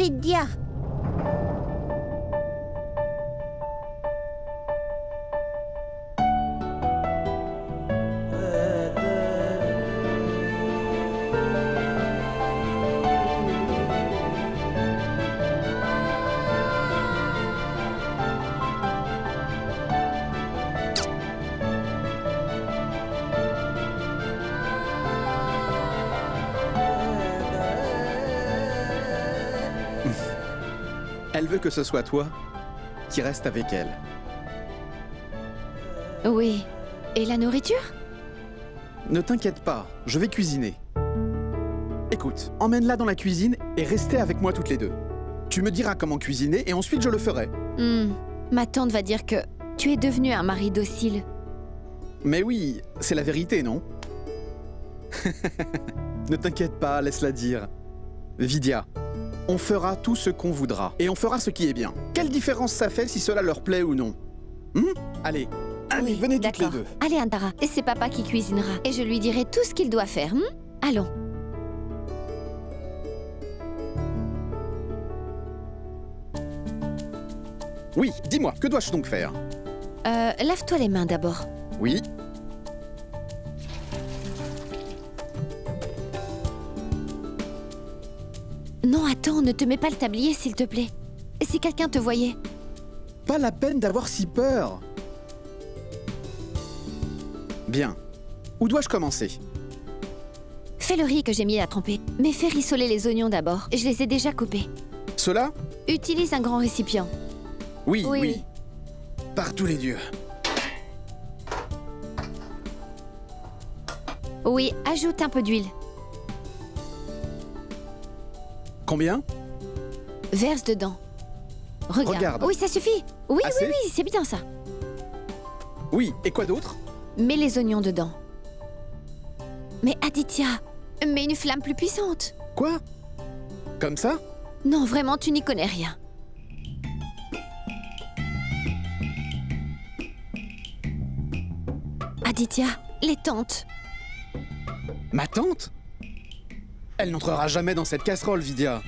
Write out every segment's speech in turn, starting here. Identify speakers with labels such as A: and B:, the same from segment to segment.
A: Vidya.
B: Elle veut que ce soit toi qui reste avec elle.
C: Oui. Et la nourriture?
B: Ne t'inquiète pas, je vais cuisiner. Écoute, emmène-la dans la cuisine et restez avec moi toutes les deux. Tu me diras comment cuisiner et ensuite je le ferai.
C: Ma tante va dire que tu es devenu un mari docile.
B: Mais oui, c'est la vérité, non? Ne t'inquiète pas, laisse-la dire. Vidya, on fera tout ce qu'on voudra et on fera ce qui est bien. Quelle différence ça fait si cela leur plaît ou non? Allez,
C: Oui,
B: venez toutes les
C: d'accord.
B: deux.
C: Allez, Antara, et c'est papa qui cuisinera. Et je lui dirai tout ce qu'il doit faire. Allons.
B: Oui, dis-moi, que dois-je donc faire?
C: Lave-toi les mains d'abord.
B: Oui.
C: Non, attends, ne te mets pas le tablier, s'il te plaît. Et si quelqu'un te voyait?
B: Pas la peine d'avoir si peur. Bien. Où dois-je commencer?
C: Fais le riz que j'ai mis à tremper. Mais fais rissoler les oignons d'abord. Je les ai déjà coupés.
B: Cela?
C: Utilise un grand récipient.
B: Oui,
C: Oui,
B: oui.
C: oui.
B: Par tous les dieux.
C: Oui, ajoute un peu d'huile.
B: Combien?
C: Verse dedans.
B: Regarde.
C: Oui, ça suffit. Oui,
B: Assez?
C: oui, c'est bien ça.
B: Oui, et quoi d'autre?
C: Mets les oignons dedans. Mais Aditya, mets une flamme plus puissante.
B: Quoi? Comme ça?
C: Non, vraiment, tu n'y connais rien. Aditya, les tantes.
B: Ma tante? Elle n'entrera jamais dans cette casserole, Vidya.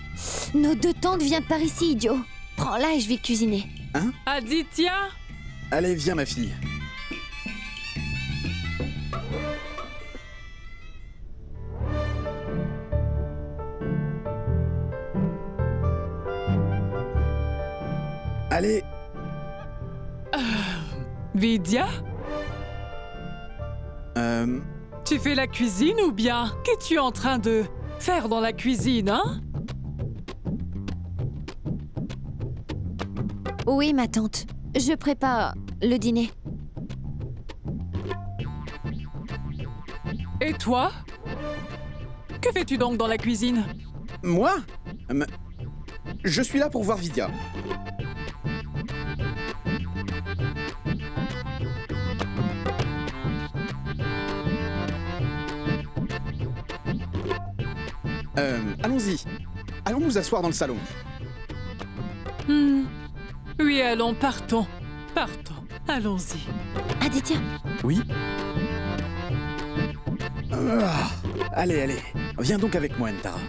C: Nos deux tantes viennent par ici, idiot. Prends-la et je vais cuisiner.
D: Aditya?
B: Allez, viens, ma fille. Allez,
D: Vidya?
B: euh...
D: Tu fais la cuisine ou bien qu'es-tu en train de faire dans la cuisine, hein?
C: Oui, ma tante. Je prépare le dîner.
D: Et toi? Que fais-tu donc dans la cuisine?
B: Moi? Je suis là pour voir Vidya. Allons-y. Allons nous asseoir dans le salon.
D: Oui, allons, partons. Partons. Allons-y.
C: Aditya,
B: Oui? Allez, allez. Viens donc avec moi, Antara.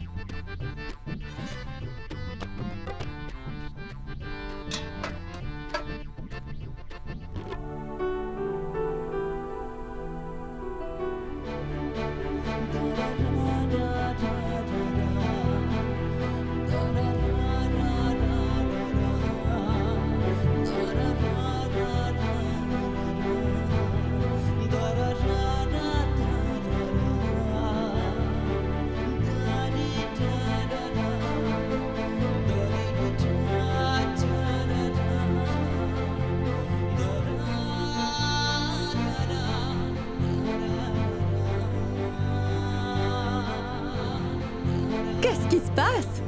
E: Qu'est-ce qui se passe?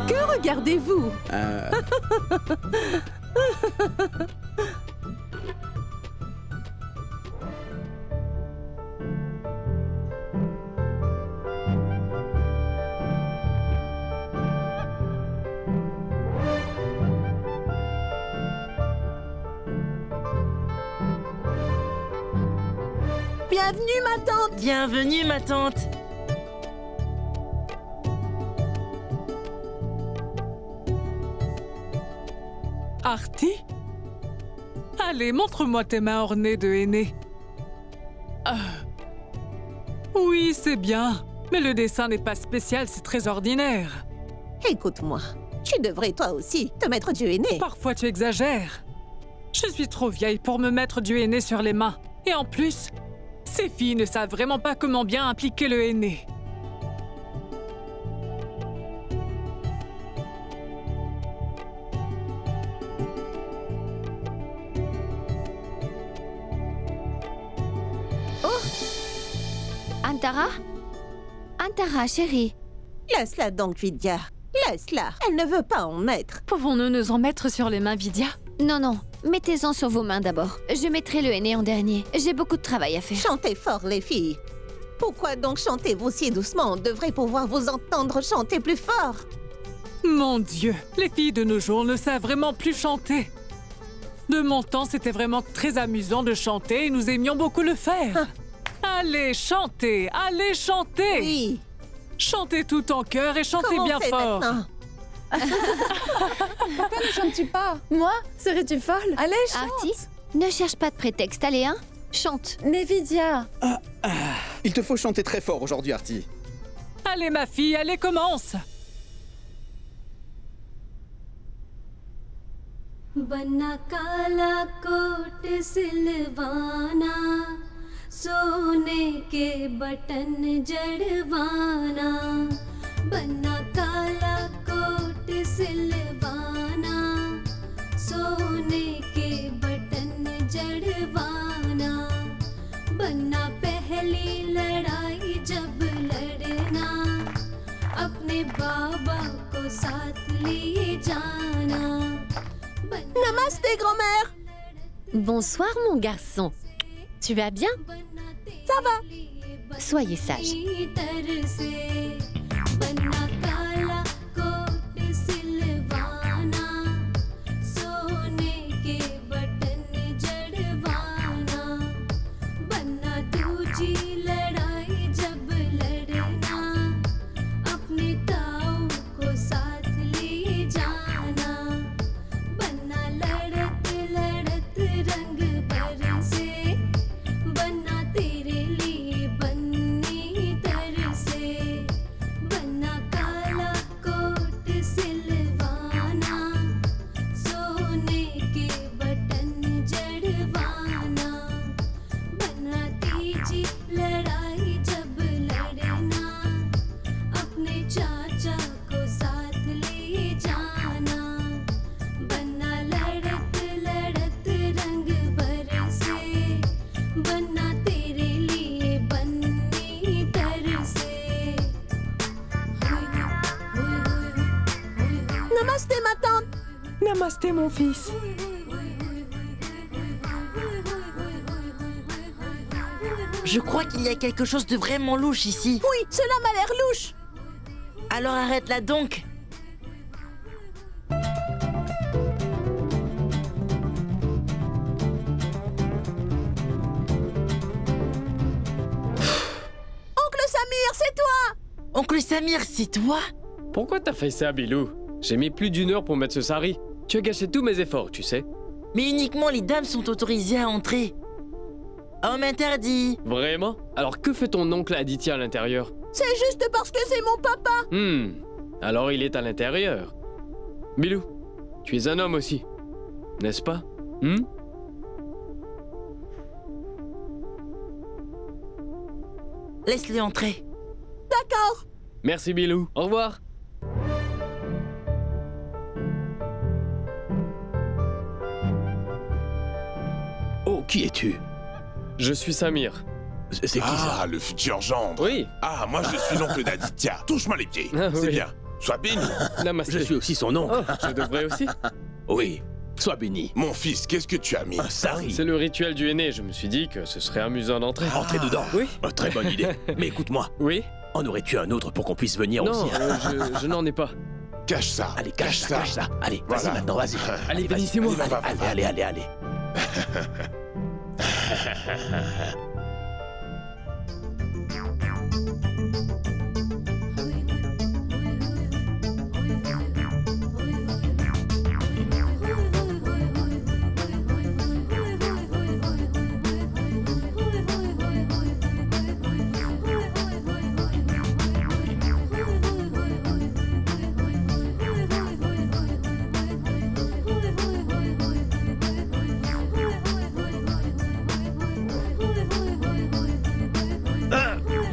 E: Que regardez-vous? Bienvenue, ma tante!
F: Bienvenue, ma tante.
D: Artie? Allez, montre-moi tes mains ornées de henné. Oui, c'est bien. Mais le dessin n'est pas spécial, c'est très ordinaire.
E: Écoute-moi, tu devrais toi aussi te mettre du henné.
D: Parfois, tu exagères. Je suis trop vieille pour me mettre du henné sur les mains. Et en plus, ces filles ne savent vraiment pas comment bien appliquer le henné.
C: Antara? Antara, chérie.
E: Laisse-la donc, Vidya. Laisse-la. Elle ne veut pas en mettre.
A: Pouvons-nous nous en mettre sur les mains, Vidya?
C: Non, non. Mettez-en sur vos mains d'abord. Je mettrai le henné en dernier. J'ai beaucoup de travail à faire.
E: Chantez fort, les filles. Pourquoi donc chantez-vous si doucement? On devrait pouvoir vous entendre chanter plus fort.
D: Mon Dieu, les filles de nos jours ne savent vraiment plus chanter. De mon temps, c'était vraiment très amusant de chanter et nous aimions beaucoup le faire. Allez, chantez! Allez, chantez!
E: Oui.
D: Chantez tout en chœur et chantez bien
E: Commencez
D: fort.
E: maintenant.
A: Pourquoi ne chantes-tu pas? Moi? Serais-tu folle? Allez, chante!
C: Artie, ne cherche pas de prétexte. Allez, hein? Chante.
A: Mais Vidya!
B: Il te faut chanter très fort aujourd'hui, Artie.
D: Allez, ma fille, allez, commence!
F: बन्ना काला कोट सिलवाना सोने के बटन जड़वाना बन्ना काला कोट सिलवाना सोने के बटन जड़वाना बन्ना पहली लड़ाई जब लड़ना अपने बाबा को साथ लिए जाना
E: Namaste, grand-mère.
A: Bonsoir, mon garçon. Tu vas bien?
E: Ça va.
A: Soyez sage.
E: Namasté, ma tante.
D: Namasté, mon fils.
G: Je crois qu'il y a quelque chose de vraiment louche ici.
E: Oui, cela m'a l'air louche.
G: Alors arrête-la donc.
E: Oncle Samir, c'est toi.
G: Oncle Samir, c'est toi?
H: Pourquoi t'as fait ça, Bilou? J'ai mis plus d'une heure pour mettre ce sari. Tu as gâché tous mes efforts, tu sais.
G: Mais uniquement les dames sont autorisées à entrer. Homme interdit.
H: Vraiment? Alors que fait ton oncle Aditya à l'intérieur?
E: C'est juste parce que c'est mon papa.
H: Alors il est à l'intérieur. Bilou, tu es un homme aussi, n'est-ce pas?
G: Laisse-les entrer.
E: D'accord.
H: Merci Bilou, au revoir.
I: Oh, qui es-tu?
H: Je suis Samir.
I: C'est qui ça?
J: Ah, le futur gendre.
H: Oui.
J: Ah, moi je suis l'oncle d'Aditya. Touche-moi les pieds.
H: Ah,
J: C'est
H: oui.
J: bien. Sois béni.
H: Namasté.
I: Je suis aussi son oncle.
H: Oh, je devrais aussi.
I: Oui, sois béni.
J: Mon fils, qu'est-ce que tu as mis?
I: Un sari.
H: C'est le rituel du henné, je me suis dit que ce serait amusant d'entrer.
I: Entrez dedans.
H: Oui.
I: Très bonne idée. Mais écoute-moi,
H: Oui?
I: en aurais-tu un autre pour qu'on puisse venir
H: Non,
I: aussi?
H: je n'en ai pas.
J: Cache ça.
I: Allez, cache ça. Allez, vas-y
J: Voilà.
I: maintenant, vas-y.
H: Allez,
I: vas-y.
H: bénissez-moi.
I: Allez.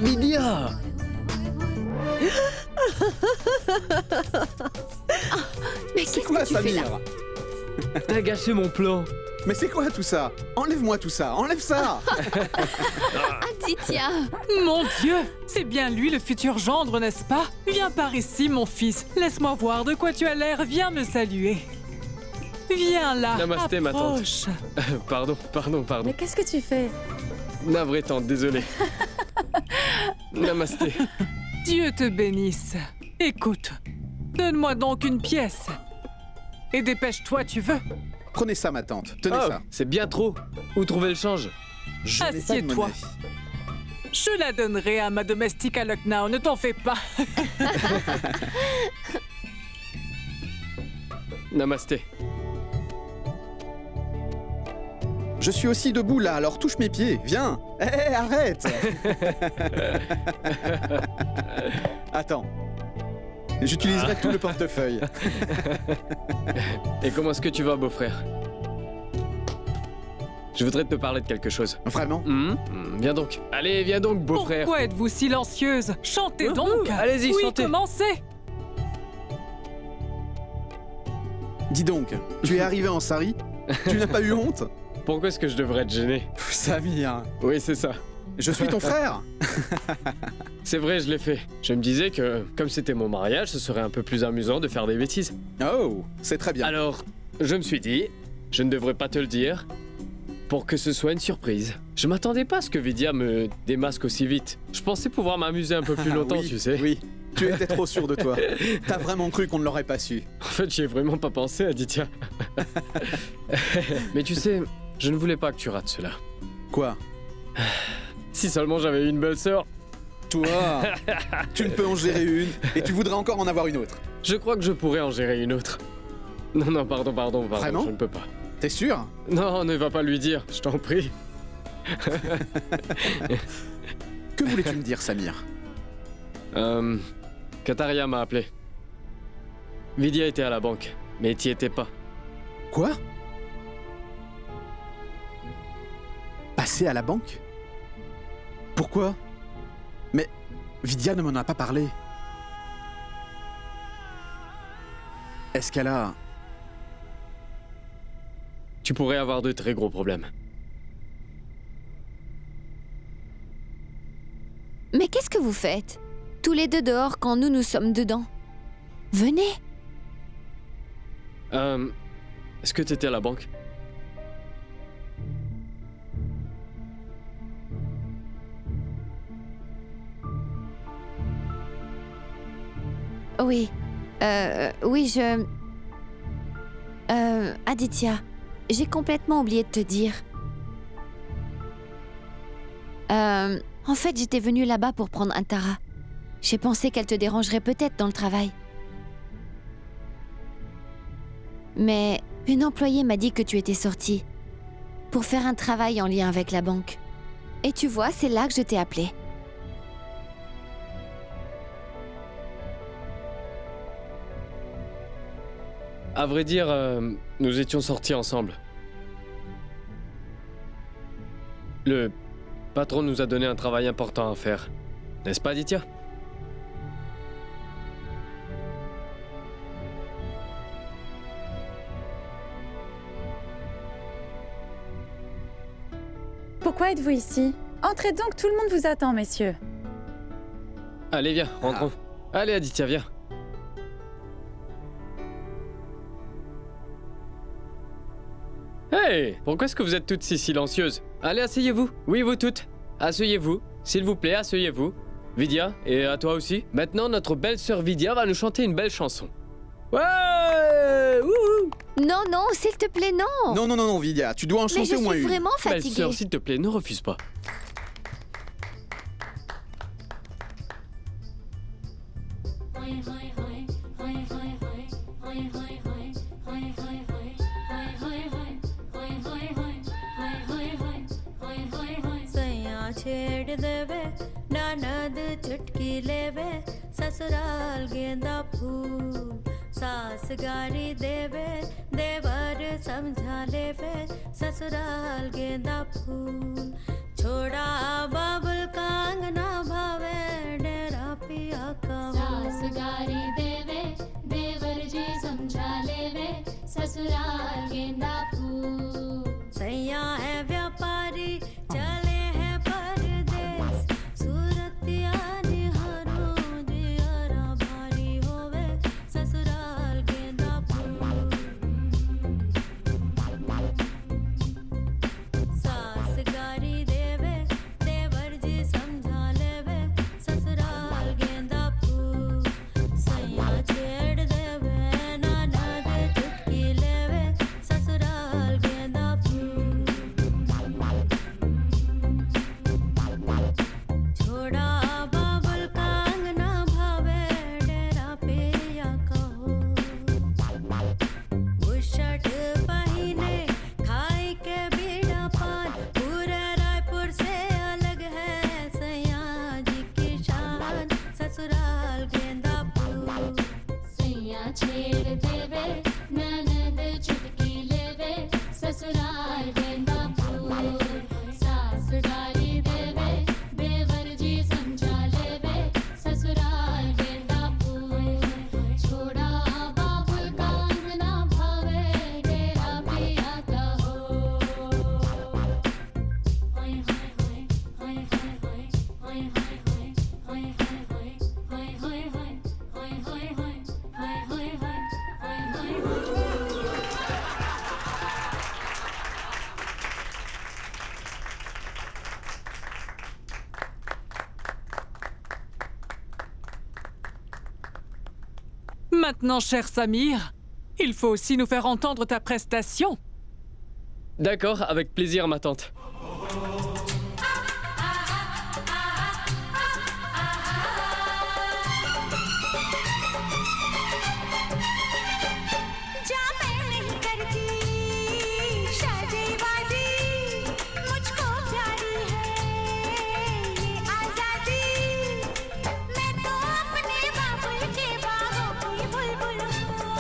H: Vidya!
C: Mais
B: C'est
C: qu'est-ce
B: quoi,
C: que tu fais là?
B: Samir?
H: T'as gâché mon plan.
B: Mais c'est quoi tout ça? Enlève-moi tout ça, enlève ça!
C: Aditya!
D: Mon Dieu, c'est bien lui le futur gendre, n'est-ce pas? Viens par ici, mon fils. Laisse-moi voir de quoi tu as l'air. Viens me saluer. Viens là.
H: Namasté, ma tante.
D: approche.
H: Pardon.
A: Mais qu'est-ce que tu fais?
H: Navré tante, désolé. Namasté.
D: Dieu te bénisse. Écoute, donne-moi donc une pièce. Et dépêche-toi, tu veux.
B: Prenez ça, ma tante. Tenez
H: Oh,
B: ça.
H: c'est bien trop. Où trouver le change?
B: Je n'ai pas de
D: assieds-toi.
B: monnaie.
D: Je la donnerai à ma domestique à Lucknow, ne t'en fais pas.
H: Namasté.
B: Je suis aussi debout là, alors touche mes pieds. Viens. Hé, arrête. Attends. J'utiliserai tout le portefeuille.
H: Et comment est-ce que tu vas, beau-frère? Je voudrais te parler de quelque chose.
B: Vraiment?
H: Viens donc. Allez, viens donc, beau-frère.
D: Pourquoi êtes-vous silencieuse? Chantez donc.
H: Allez-y,
D: oui,
H: chantez.
D: commencez.
B: Dis donc, tu es arrivé en sari? Tu n'as pas eu honte?
H: Pourquoi est-ce que je devrais être gêné?
B: Samir,
H: Oui, c'est ça.
B: je suis ton frère.
H: C'est vrai, je l'ai fait. Je me disais que, comme c'était mon mariage, ce serait un peu plus amusant de faire des bêtises.
B: Oh, c'est très bien.
H: Alors, je me suis dit, je ne devrais pas te le dire, pour que ce soit une surprise. Je m'attendais pas à ce que Vidya me démasque aussi vite. Je pensais pouvoir m'amuser un peu plus longtemps,
B: oui,
H: tu sais.
B: Oui, tu étais trop sûr de toi. T'as vraiment cru qu'on ne l'aurait pas su.
H: En fait, j'y ai vraiment pas pensé, Aditya. Mais tu sais, je ne voulais pas que tu rates cela.
B: Quoi?
H: Si seulement j'avais eu une belle sœur.
B: Toi, tu ne peux en gérer une et tu voudrais encore en avoir une autre.
H: Je crois que je pourrais en gérer une autre. Non, pardon,
B: Vraiment?
H: je ne peux pas.
B: T'es sûr?
H: Non, ne va pas lui dire, je t'en prie.
B: Que voulais-tu me dire, Samir?
H: Kataria m'a appelé. Vidya était à la banque, mais t'y étais pas.
B: Quoi? Passer à la banque? Pourquoi? Mais Vidya ne m'en a pas parlé. Est-ce qu'elle a...
H: Tu pourrais avoir de très gros problèmes.
C: Mais qu'est-ce que vous faites? Tous les deux dehors quand nous sommes dedans. Venez!
H: Est-ce que t'étais à la banque?
C: Oui. Oui, je... Aditya, j'ai complètement oublié de te dire. En fait, j'étais venue là-bas pour prendre un Tara. J'ai pensé qu'elle te dérangerait peut-être dans le travail. Mais une employée m'a dit que tu étais sortie pour faire un travail en lien avec la banque. Et tu vois, c'est là que je t'ai appelée.
H: À vrai dire, nous étions sortis ensemble. Le patron nous a donné un travail important à faire. N'est-ce pas, Aditya?
A: Pourquoi êtes-vous ici? Entrez donc, tout le monde vous attend, messieurs.
H: Allez, viens, rentrons. Allez, Aditya, viens. Hey! Pourquoi est-ce que vous êtes toutes si silencieuses? Allez, asseyez-vous. Oui, vous toutes. Asseyez-vous. S'il vous plaît, asseyez-vous. Vidya, et à toi aussi. Maintenant, notre belle sœur Vidya va nous chanter une belle chanson. Ouais! Wouhou!
C: Non, non, s'il te plaît, non!
B: Non, Vidya, tu dois en
C: Mais
B: chanter
C: je
B: au moins
C: suis
B: une.
C: vraiment
H: Belle
C: fatiguée.
H: sœur, s'il te plaît, ne refuse pas.
F: छेड़ देवे ननद चुटकी लेवे ससुराल गेंदा फूल सास गारी देवे देवर समझा लेवे ससुराल गेंदा फूल छोड़ा बाबुल का अंगना भाव
D: Maintenant, cher Samir, il faut aussi nous faire entendre ta prestation.
H: D'accord, avec plaisir, ma tante.
F: जा मैं नहीं करती शादी-वादी, मुझको प्यारी है ये आजादी। मैं तो अपने बाबुल के बागों की बुलबुल हूँ,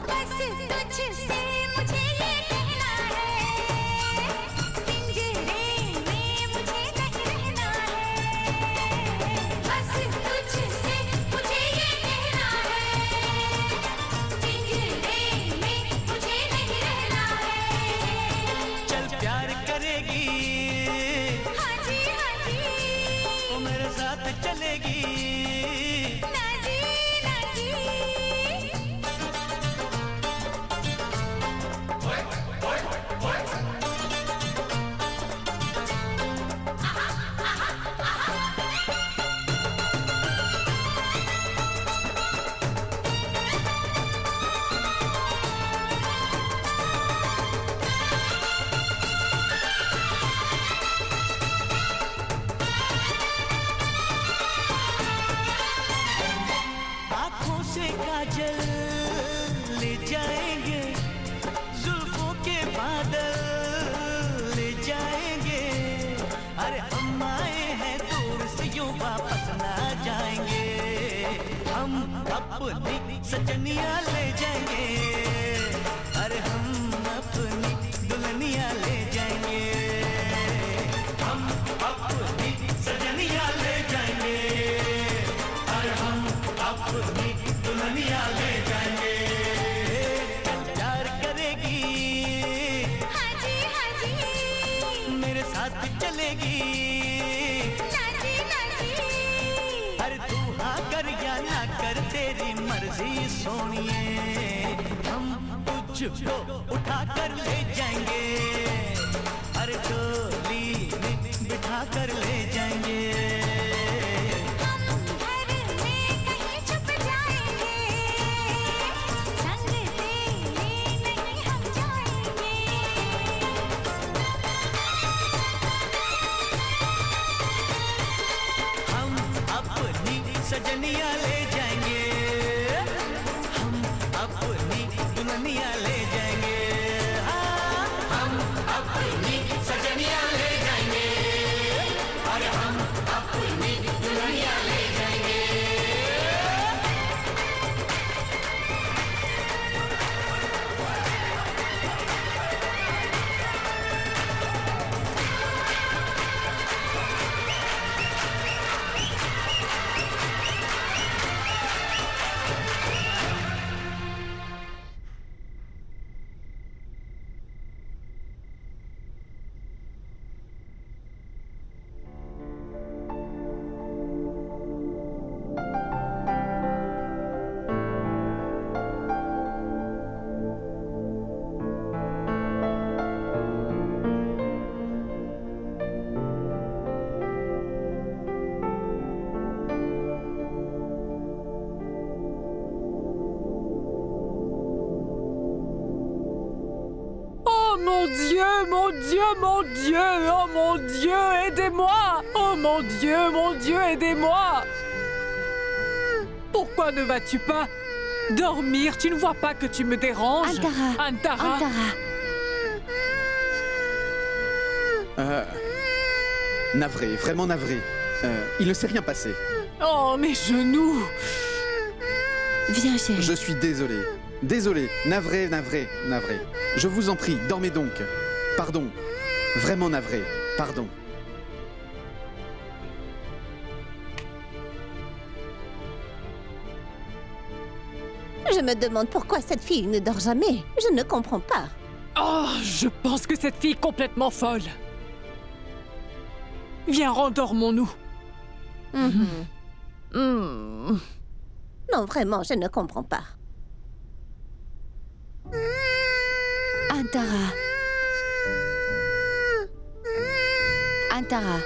F: बस तुझसे मुझे ये कहना है, पिंजरे में मुझे नहीं रहना है। बस तुझसे मुझे ये कहना है, पिंजरे में मुझे नहीं रहना है।
K: चल प्यार करेगी,
F: हाँ जी हाँ जी,
K: वो मेरे साथ चलेगी।
F: ना जी ना जी।
K: आँखों से काजल ले जाएंगे, जुल्फों के बादल ले जाएंगे। अरे हम आए हैं दूर से यूं वापस ना जाएंगे, हम अपनी सजनिया ले जाएंगे। अरे हम अपनी दुल्हनिया ले जाएंगे, हम अपनी सजनिया ले जाएंगे। अरे हम अपनी दुल्हनिया ले जाएंगे। प्यार करेगी,
F: हाँ जी हाँ जी,
K: मेरे साथ चलेगी।
F: ना जी ना जी।
K: अरे तू हाँ कर या ना कर तेरी मर्जी सोनिए, हम तुझको उठा कर ले जाएंगे। अरे डोली में बिठा कर ले जाएंगे।
F: हम घर में कहीं छुप जाएंगे, संग तेरे नहीं हम जाएंगे।
K: हम अपनी सजनिया ले जाएंगे, हम अपनी दुल्हनिया ले जाएंगे। हाँ, हम अपनी सजनिया ले जाएंगे। अरे हम अपनी दुल्हनिया ले जाएंगे।
D: Oh mon Dieu, mon Dieu, mon Dieu, oh mon Dieu, aidez-moi! Oh mon Dieu, aidez-moi! Pourquoi ne vas-tu pas dormir? Tu ne vois pas que tu me déranges?
C: Antara,
D: Antara.
C: Antara,
B: Navré, vraiment navré. Il ne s'est rien passé.
D: Oh, mes genoux!
C: viens chérie.
B: Je suis désolé. Désolé. Navré, navré, navré. Je vous en prie, dormez donc. Pardon. Vraiment navré. Pardon.
E: Je me demande pourquoi cette fille ne dort jamais. Je ne comprends pas.
D: Oh, je pense que cette fille est complètement folle. Viens, rendormons-nous.
E: Non, vraiment, je ne comprends pas.
C: Antara. Antara,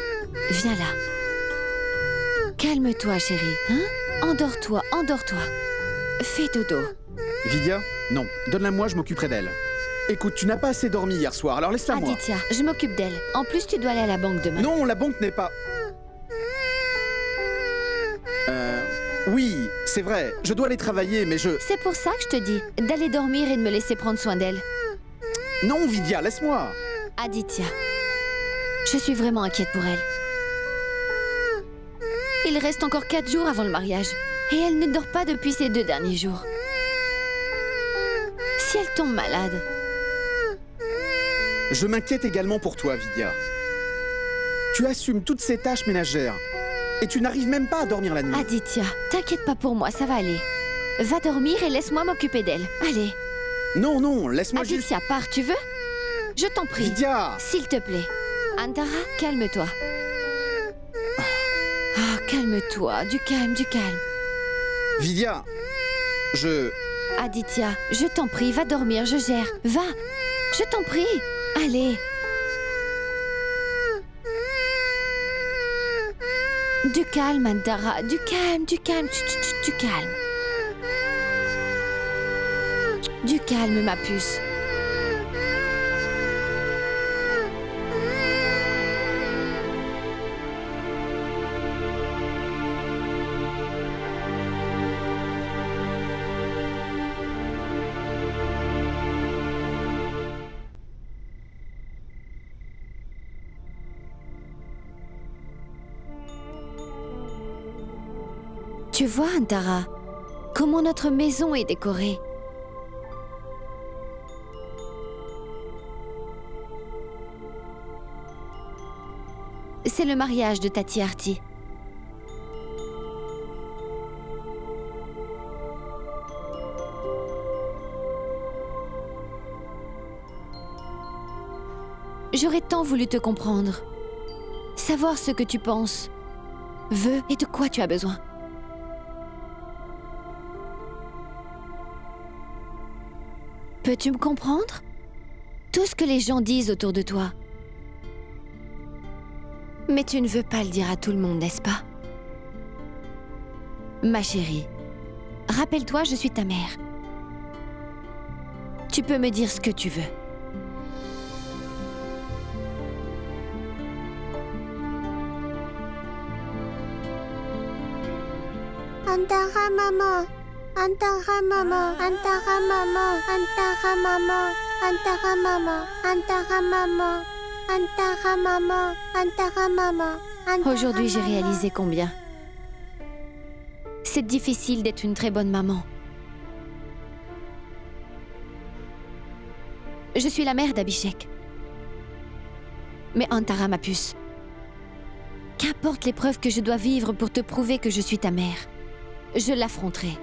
C: viens là. Calme-toi, chérie. Hein? Endors-toi, endors-toi. Fais dodo.
B: Vidya, non, donne-la moi, je m'occuperai d'elle. Écoute, tu n'as pas assez dormi hier soir, alors laisse-la moi.
C: Aditya, je m'occupe d'elle. En plus, tu dois aller à la banque demain.
B: Non, la banque n'est pas... Oui, c'est vrai, je dois aller travailler, mais je...
C: C'est pour ça que je te dis d'aller dormir et de me laisser prendre soin d'elle.
B: Non, Vidya, laisse-moi.
C: Aditya, je suis vraiment inquiète pour elle. Il reste encore 4 jours avant le mariage. Et elle ne dort pas depuis ces 2 derniers jours. Si elle tombe malade...
B: Je m'inquiète également pour toi, Vidya. Tu assumes toutes ces tâches ménagères. Et tu n'arrives même pas à dormir la nuit.
C: Aditya, t'inquiète pas pour moi, ça va aller. Va dormir et laisse-moi m'occuper d'elle. Allez.
B: Non, non, laisse-moi juste...
C: Aditya, pars, tu veux? Je t'en prie.
B: Vidya!
C: S'il te plaît. Antara, calme-toi. Oh, calme-toi, du calme, du calme.
B: Vidya,
C: Aditya, je t'en prie, va dormir, je gère. Va, je t'en prie. Allez. Du calme, Antara, du calme, du calme, du calme. Du calme, ma puce. Tu vois, Antara, comment notre maison est décorée. C'est le mariage de Tati Arti. J'aurais tant voulu te comprendre, savoir ce que tu penses, veux et de quoi tu as besoin. Peux-tu me comprendre? Tout ce que les gens disent autour de toi. Mais tu ne veux pas le dire à tout le monde, n'est-ce pas? Ma chérie, rappelle-toi, je suis ta mère. Tu peux me dire ce que tu veux.
F: Antara maman, Antara maman, Antara maman, Antara maman, Antara maman, Antara maman, Antara maman, Antara maman.
C: Aujourd'hui, j'ai réalisé combien c'est difficile d'être une très bonne maman. Je suis la mère d'Abhishek. Mais Antara, ma puce, qu'importe l'épreuve que je dois vivre pour te prouver que je suis ta mère, je l'affronterai.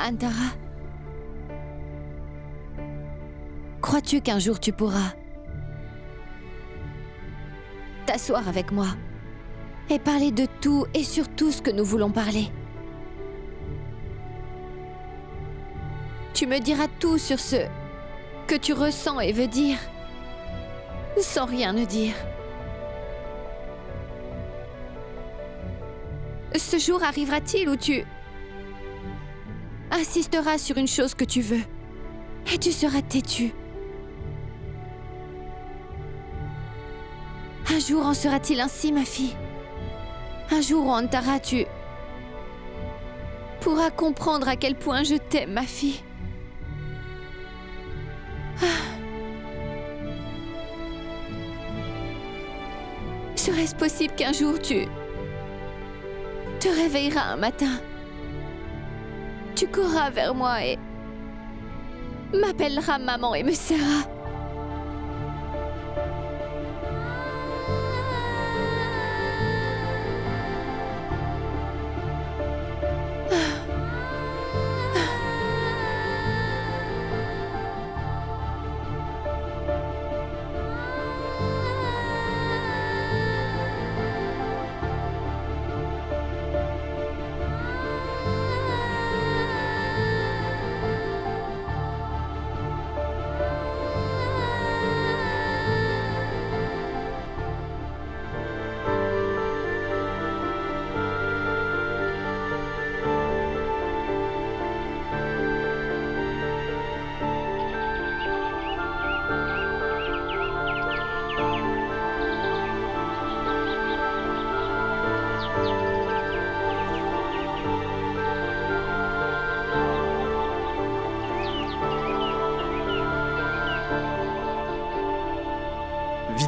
C: Antara, crois-tu qu'un jour tu pourras t'asseoir avec moi et parler de tout et sur tout ce que nous voulons parler? Tu me diras tout sur ce que tu ressens et veux dire, sans rien ne dire. Ce jour arrivera-t-il où tu insisteras sur une chose que tu veux et tu seras têtu? Un jour en sera-t-il ainsi, ma fille? Un jour où Antara, tu pourras comprendre à quel point je t'aime, ma fille. Serait-ce possible qu'un jour tu te réveilleras un matin, tu courras vers moi et m'appelleras maman et me serras?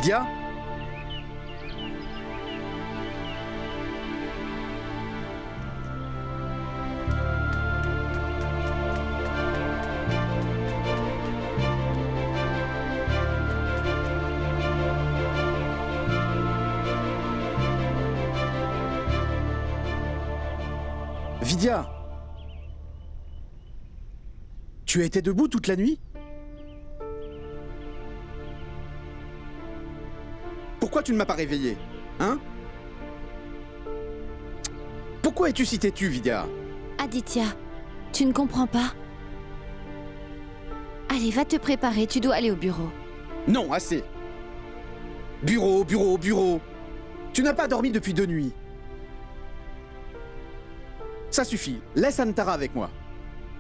B: Vidya? Vidya? Tu as été debout toute la nuit? Pourquoi tu ne m'as pas réveillé? Hein? Pourquoi es-tu si têtu, Vidya?
C: Aditya, tu ne comprends pas? Allez, va te préparer, tu dois aller au bureau.
B: Non, assez. Bureau, bureau, bureau. Tu n'as pas dormi depuis 2 nuits. Ça suffit. Laisse Antara avec moi.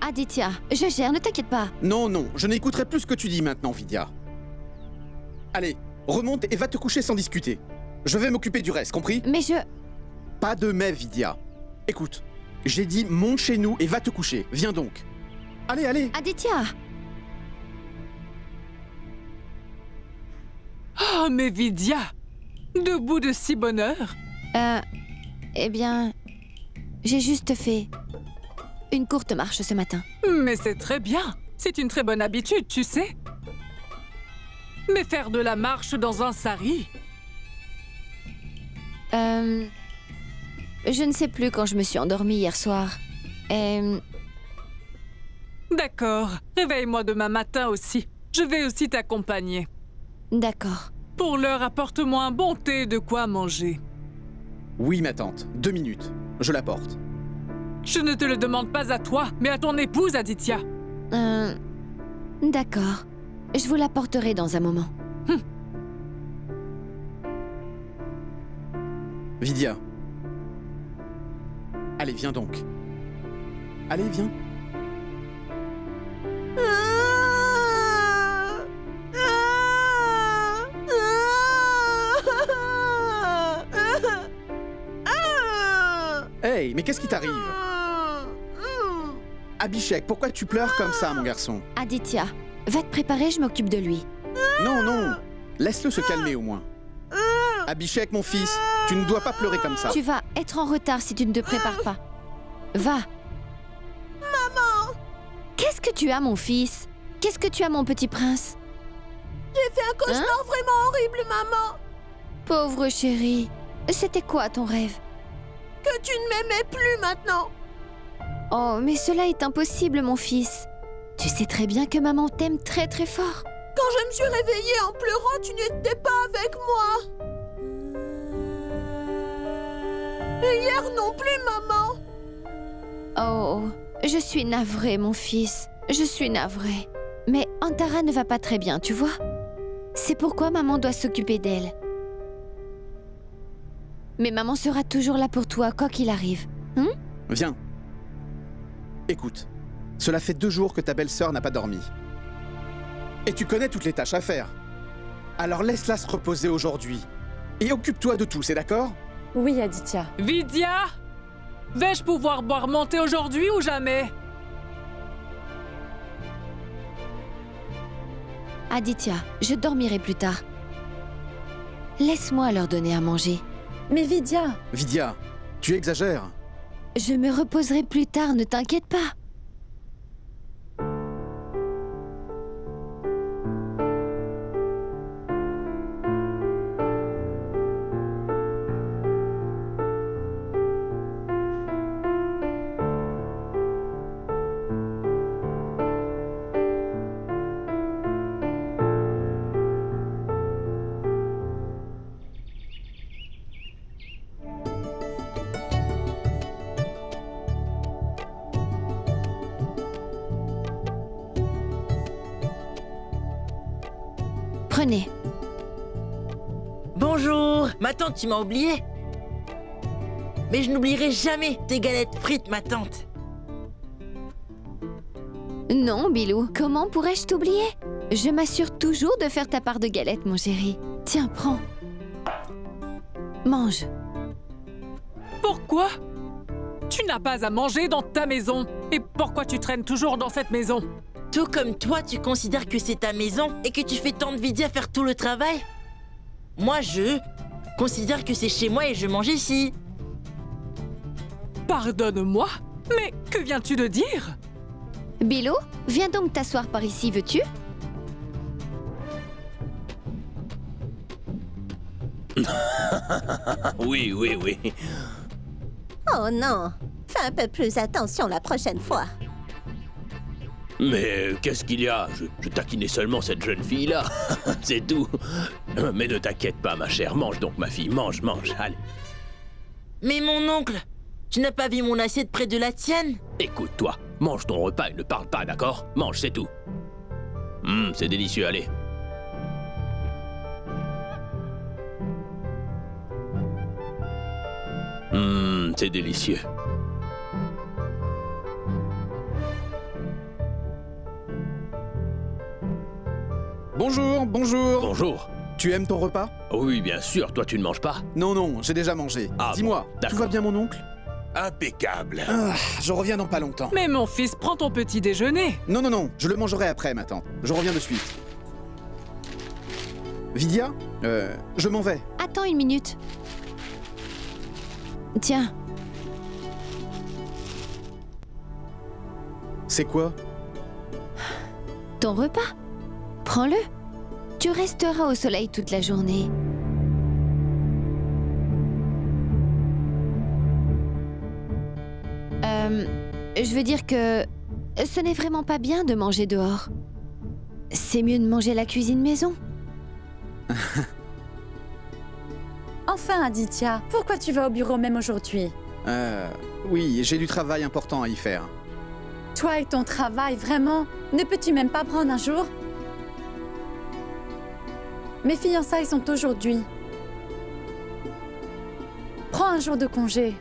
C: Aditya, je gère, ne t'inquiète pas.
B: Non, non, je n'écouterai plus ce que tu dis maintenant, Vidya. Allez, remonte et va te coucher sans discuter. Je vais m'occuper du reste, compris?
C: Mais je...
B: Pas de mais, Vidya. Écoute, j'ai dit monte chez nous et va te coucher. Viens donc. Allez, allez.
C: Aditya!
D: Oh, mais Vidya! Debout de si bonne heure?
C: Eh bien... J'ai juste fait une courte marche ce matin.
D: Mais c'est très bien. C'est une très bonne habitude, tu sais. Mais faire de la marche dans un sari?
C: Je ne sais plus quand je me suis endormie hier soir.
D: D'accord. Réveille-moi demain matin aussi. Je vais aussi t'accompagner.
C: D'accord.
D: Pour l'heure, apporte-moi un bon thé et de quoi manger.
B: Oui, ma tante. 2 minutes. Je la porte.
D: Je ne te le demande pas à toi, mais à ton épouse, Aditya.
C: D'accord. Je vous l'apporterai dans un moment.
B: Vidya. Allez, viens donc. Allez, viens. Hey, mais qu'est-ce qui t'arrive? Abhishek, pourquoi tu pleures comme ça, mon garçon?
C: Aditya, va te préparer, je m'occupe de lui.
B: Non, non. Laisse-le se calmer au moins. Abhishek, mon fils, tu ne dois pas pleurer comme ça.
C: Tu vas être en retard si tu ne te prépares pas. Va.
F: Maman!
C: Qu'est-ce que tu as, mon fils? Qu'est-ce que tu as, mon petit prince?
F: J'ai fait un cauchemar vraiment horrible, maman!
C: Pauvre chéri. C'était quoi ton rêve?
F: Que tu ne m'aimais plus maintenant!
C: Oh, mais cela est impossible, mon fils. Tu sais très bien que maman t'aime très très fort.
F: Quand je me suis réveillée en pleurant, tu n'étais pas avec moi! Et hier non plus, maman!
C: Oh, je suis navrée, mon fils. Je suis navrée. Mais Antara ne va pas très bien, tu vois? C'est pourquoi maman doit s'occuper d'elle. Mais maman sera toujours là pour toi, quoi qu'il arrive.
B: Viens. Écoute, cela fait 2 jours que ta belle-sœur n'a pas dormi. Et tu connais toutes les tâches à faire. Alors laisse-la se reposer aujourd'hui. Et occupe-toi de tout, c'est d'accord?
L: Oui, Aditya.
D: Vidya! Vais-je pouvoir boire mon thé aujourd'hui ou jamais?
C: Aditya, je dormirai plus tard. Laisse-moi leur donner à manger.
L: Mais Vidya...
B: Vidya, tu exagères.
C: Je me reposerai plus tard, ne t'inquiète pas. Prenez.
G: Bonjour! Ma tante, tu m'as oublié? Mais je n'oublierai jamais tes galettes frites, ma tante.
C: Non, Bilou, comment pourrais-je t'oublier? Je m'assure toujours de faire ta part de galettes, mon chéri. Tiens, prends. Mange.
D: Pourquoi? Tu n'as pas à manger dans ta maison. Et pourquoi tu traînes toujours dans cette maison?
G: Tout comme toi, tu considères que c'est ta maison et que tu fais tant de Vidya faire tout le travail? Moi, je considère que c'est chez moi et je mange ici.
D: Pardonne-moi, mais que viens-tu de dire?
C: Bilo, viens donc t'asseoir par ici, veux-tu?
I: Oui, oui, oui.
E: Oh non. Fais un peu plus attention la prochaine fois.
I: Mais qu'est-ce qu'il y a? Je taquinais seulement cette jeune fille-là. C'est tout. Mais ne t'inquiète pas, ma chère. Mange donc, ma fille. Mange, mange. Allez.
G: Mais mon oncle, tu n'as pas vu mon assiette près de la tienne?
I: Écoute-toi. Mange ton repas et ne parle pas, d'accord? Mange, c'est tout. C'est délicieux, allez. C'est délicieux.
B: Bonjour, bonjour.
I: Bonjour.
B: Tu aimes ton repas?
I: Oui, bien sûr. Toi, tu ne manges pas?
B: Non, non, j'ai déjà mangé.
I: Ah,
B: Dis-moi,
I: bon,
B: tout
I: d'accord.
B: va bien mon oncle?
J: Impeccable.
B: Ah, je reviens dans pas longtemps.
D: Mais mon fils, prends ton petit déjeuner.
B: Non, non, non, je le mangerai après, ma tante. Je reviens de suite. Vidya, je m'en vais.
C: Attends une minute. Tiens,
B: C'est quoi?
C: ton repas. Prends-le. Tu resteras au soleil toute la journée. Je veux dire que ce n'est vraiment pas bien de manger dehors. C'est mieux de manger à la cuisine maison.
L: Enfin, Aditya, pourquoi tu vas au bureau même aujourd'hui?
B: Oui, j'ai du travail important à y faire.
L: Toi et ton travail, vraiment? Ne peux-tu même pas prendre un jour? Mes fiançailles sont aujourd'hui. Prends un jour de congé.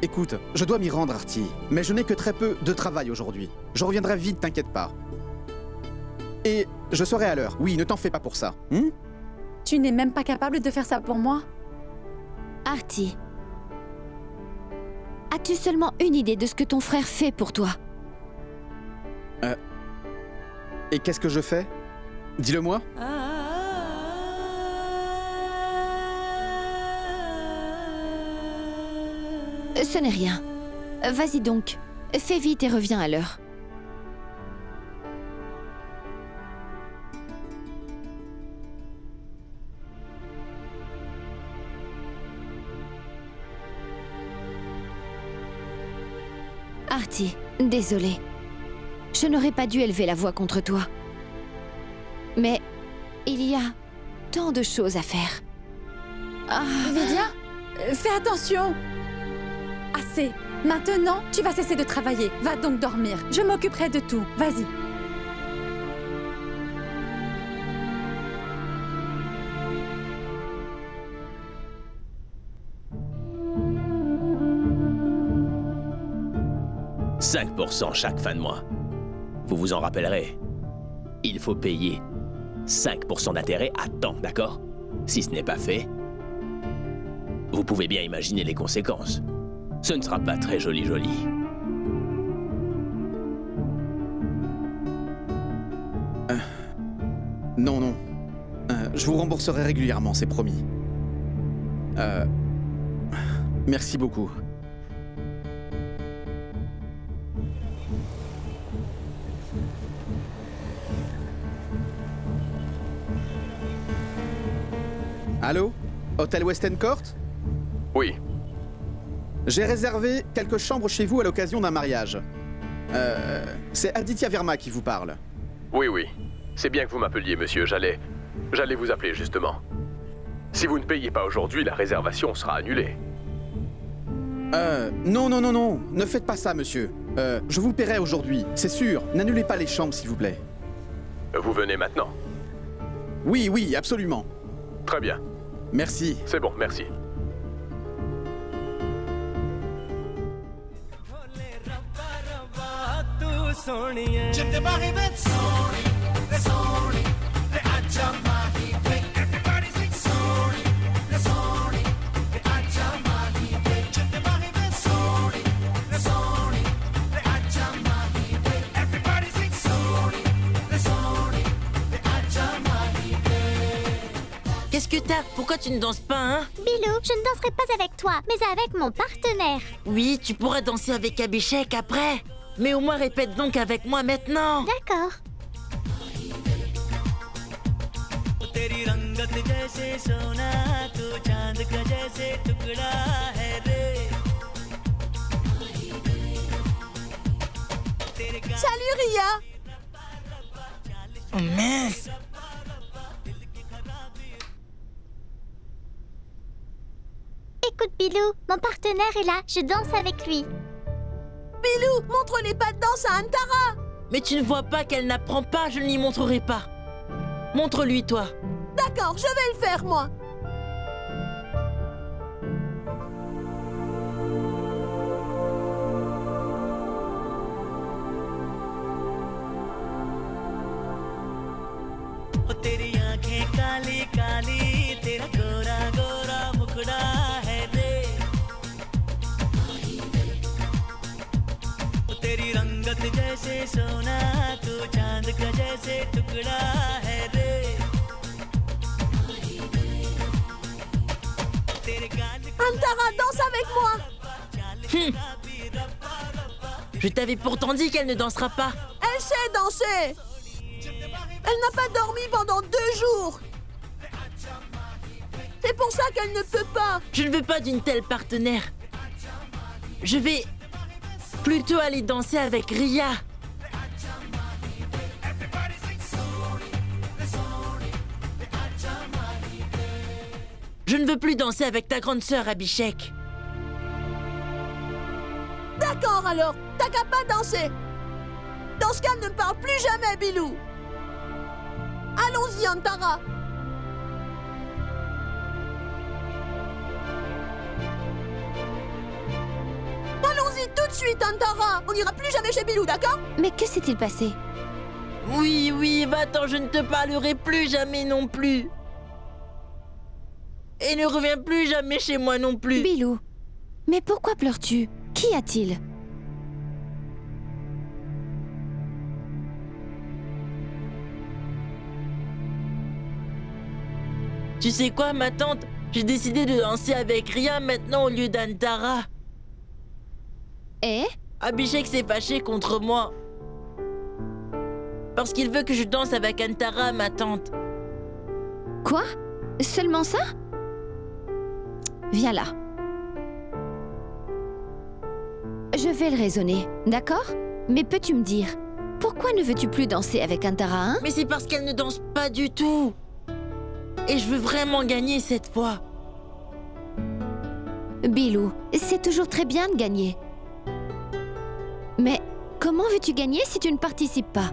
B: Écoute, je dois m'y rendre, Artie. Mais je n'ai que très peu de travail aujourd'hui. Je reviendrai vite, t'inquiète pas. Et je serai à l'heure. Oui, ne t'en fais pas pour ça.
L: Tu n'es même pas capable de faire ça pour moi?
C: Artie, as-tu seulement une idée de ce que ton frère fait pour toi?
B: Et qu'est-ce que je fais? Dis-le-moi.
C: Ce n'est rien. Vas-y donc. Fais vite et reviens à l'heure. Artie, désolée. Je n'aurais pas dû élever la voix contre toi. Mais il y a tant de choses à faire.
L: Vidya, fais attention! Assez. Maintenant, tu vas cesser de travailler. Va donc dormir. Je m'occuperai de tout. Vas-y.
I: « 5% chaque fin de mois. Vous vous en rappellerez. Il faut payer 5% d'intérêt à temps, d'accord? Si ce n'est pas fait, vous pouvez bien imaginer les conséquences. Ce ne sera pas très joli.
B: Non, non. Je vous rembourserai régulièrement, c'est promis. Merci beaucoup. Allô? Hôtel Weston Court?
M: Oui.
B: J'ai réservé quelques chambres chez vous à l'occasion d'un mariage. C'est Aditya Verma qui vous parle.
M: Oui, oui. C'est bien que vous m'appeliez, monsieur. J'allais vous appeler, justement. Si vous ne payez pas aujourd'hui, la réservation sera annulée.
B: Non. Ne faites pas ça, monsieur. Je vous paierai aujourd'hui, c'est sûr. N'annulez pas les chambres, s'il vous plaît.
M: Vous venez maintenant?
B: Oui, absolument.
M: Très bien.
B: Merci.
M: C'est bon, merci.
G: Rita, pourquoi tu ne danses pas, hein?
N: Bilou, je ne danserai pas avec toi, mais avec mon partenaire.
G: Oui, tu pourras danser avec Abhishek après. Mais au moins répète donc avec moi maintenant.
N: D'accord.
K: तेरी रंगत जैसे सोना तू चांद का जैसे टुकड़ा है रे
F: Salut Ria.
G: Oh mince.
N: Écoute Bilou, mon partenaire est là, je danse avec lui.
F: Bilou, montre les pas de danse à Antara.
G: Mais tu ne vois pas qu'elle n'apprend pas, je ne lui montrerai pas. Montre-lui, toi.
F: D'accord, je vais le faire, moi.
K: तेरी आंखें काली काली तेरा गोरा गोरा मुखड़ा है रे तेरी रंगत जैसे सोना तू चांद का जैसे टुकड़ा है रे
F: Antara, danse avec moi.
G: Je t'avais pourtant dit qu'elle ne dansera pas.
F: Elle sait danser. Elle n'a pas dormi pendant 2 jours. C'est pour ça qu'elle ne peut pas.
G: Je ne veux pas d'une telle partenaire. Je vais plutôt aller danser avec Ria. Je ne veux plus danser avec ta grande sœur, Abhishek.
F: D'accord alors, t'as qu'à pas danser. Dans ce cas, ne me parle plus jamais, Bilou. Allons-y, Antara. Allons-y tout de suite, Antara. On n'ira plus jamais chez Bilou, d'accord?
C: Mais que s'est-il passé?
G: Oui, oui, va-t'en, je ne te parlerai plus jamais non plus. Et ne reviens plus jamais chez moi non plus.
C: Bilou, mais pourquoi pleures-tu? Qu'y a-t-il?
G: Tu sais quoi, ma tante? J'ai décidé de danser avec Ria maintenant au lieu d'Antara.
C: Et?
G: Abhishek s'est fâché contre moi. Parce qu'il veut que je danse avec Antara, ma tante.
C: Quoi? Seulement ça? Viens là. Je vais le raisonner, d'accord? Mais peux-tu me dire, pourquoi ne veux-tu plus danser avec Antara, hein?
G: Mais c'est parce qu'elle ne danse pas du tout. Et je veux vraiment gagner cette fois.
C: Bilou, c'est toujours très bien de gagner. Mais comment veux-tu gagner si tu ne participes pas?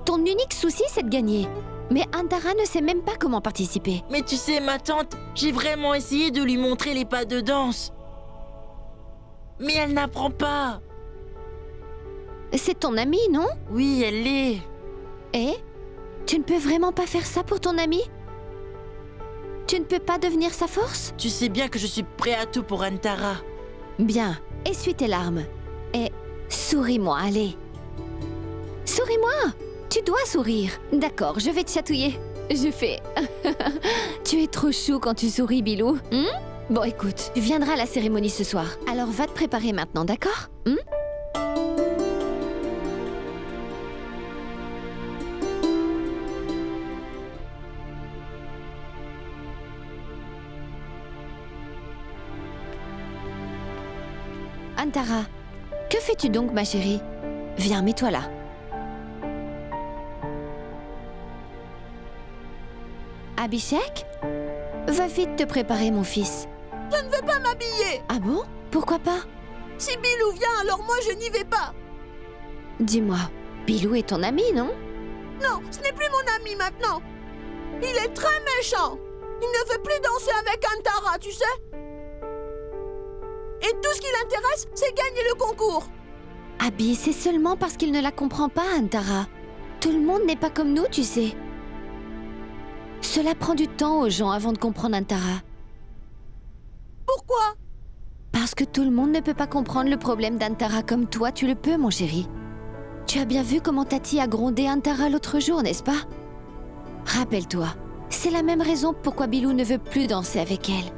C: Ton unique souci, c'est de gagner. Mais Antara ne sait même pas comment participer.
G: Mais tu sais, ma tante, j'ai vraiment essayé de lui montrer les pas de danse. Mais elle n'apprend pas.
C: C'est ton amie, non?
G: Oui, elle l'est.
C: Et? Tu ne peux vraiment pas faire ça pour ton amie? Tu ne peux pas devenir sa force?
G: Tu sais bien que je suis prêt à tout pour Antara.
C: Bien, essuie tes larmes. Et souris-moi, allez. Souris-moi! Tu dois sourire. D'accord, je vais te chatouiller. Je fais... Tu es trop chou quand tu souris, Bilou. Bon, écoute, tu viendras à la cérémonie ce soir. Alors va te préparer maintenant, d'accord? Antara, que fais-tu donc, ma chérie? Viens, mets-toi là. Abhishek? Va vite te préparer, mon fils.
F: Je ne veux pas m'habiller.
C: Ah bon? Pourquoi pas?
F: Si Bilou vient, alors moi je n'y vais pas.
C: Dis-moi, Bilou est ton ami, non?
F: Non, ce n'est plus mon ami maintenant. Il est très méchant. Il ne veut plus danser avec Antara, tu sais. Et tout ce qui l'intéresse, c'est gagner le concours.
C: Abby, c'est seulement parce qu'il ne la comprend pas, Antara. Tout le monde n'est pas comme nous, tu sais. Cela prend du temps aux gens avant de comprendre Antara.
F: Pourquoi?
C: Parce que tout le monde ne peut pas comprendre le problème d'Antara comme toi, tu le peux, mon chéri. Tu as bien vu comment Tati a grondé Antara l'autre jour, n'est-ce pas? Rappelle-toi, C'est la même raison pourquoi Bilou ne veut plus danser avec elle.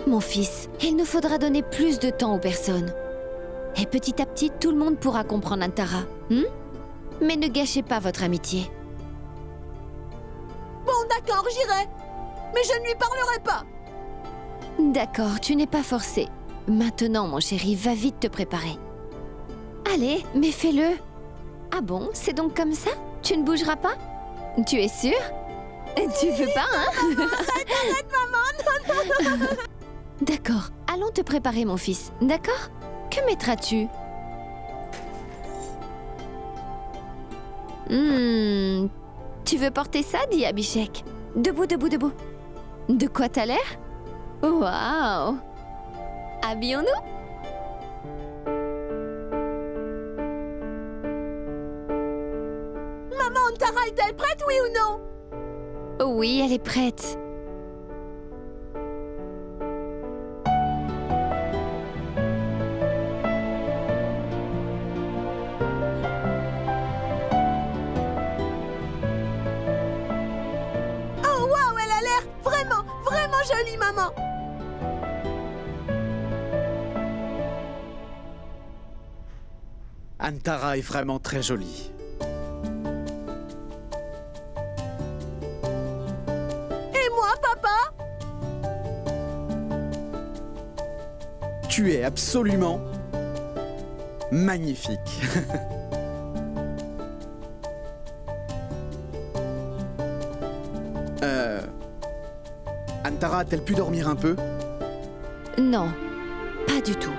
C: Mon fils, il nous faudra donner plus de temps aux personnes. Et petit à petit, tout le monde pourra comprendre Antara. Mais ne gâchez pas votre amitié.
F: Bon, d'accord, j'irai. Mais je ne lui parlerai pas.
C: D'accord, tu n'es pas forcé. Maintenant, mon chéri, va vite te préparer. Allez, mais fais-le. Ah bon, c'est donc comme ça? Tu ne bougeras pas? Tu es sûre? Tu veux pas, hein?
F: Arrête, maman, non.
C: D'accord, allons te préparer, mon fils. D'accord? Que mettras-tu? Tu veux porter ça, dit Abhishek? Debout, debout, debout. De quoi t'as l'air? Waouh! Habillons-nous?
F: Maman, Antara est-elle prête, oui ou non?
C: Oui, elle est prête.
F: Oh, waouh, elle a l'air vraiment, vraiment jolie, maman.
B: Antara est vraiment très jolie.
F: Et moi, papa?
B: Tu es absolument magnifique. Antara a-t-elle pu dormir un peu?
C: Non, pas du tout.